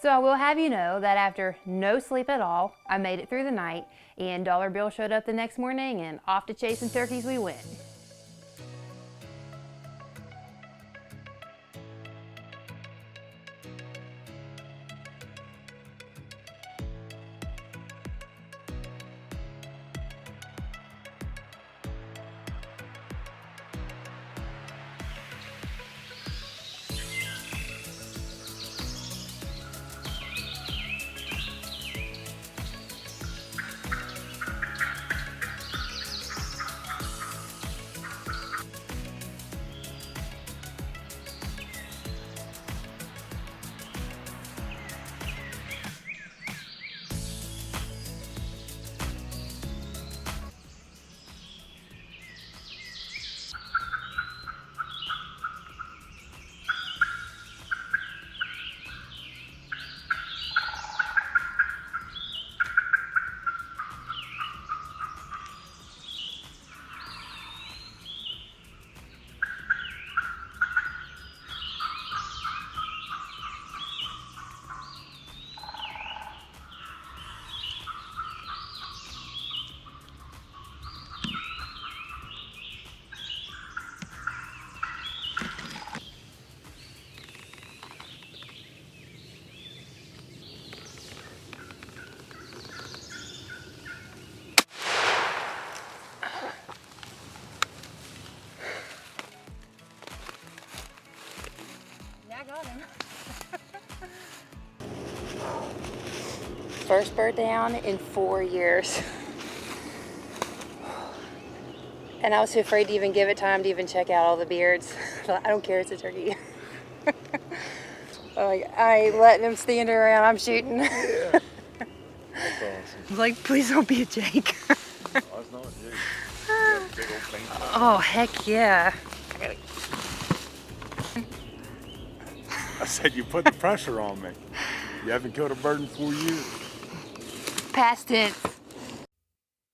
So I will have you know that after no sleep at all, I made it through the night, and Dollar Bill showed up the next morning, and off to chasing turkeys we went. I got him. First bird down in 4 years. And I was too afraid to even give it time to even check out all the beards. I don't care, it's a turkey. Like, I ain't letting him stand around, I'm shooting. Yeah. That's awesome. I was like, please don't be a Jake. Oh, it's not a Jake. You got a big old paint. Oh, heck yeah. I said you put the pressure on me. You haven't killed a bird in 4 years. Past tense.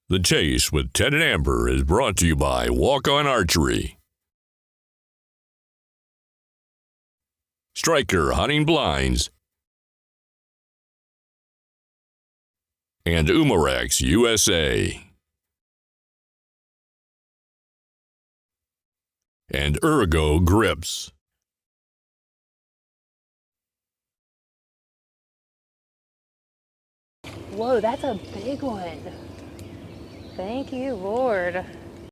The Chase with Ted and Amber is brought to you by Walk On Archery, Striker Hunting Blinds, and Umarex USA, and Ergo Grips. Whoa, that's a big one. Thank you, Lord.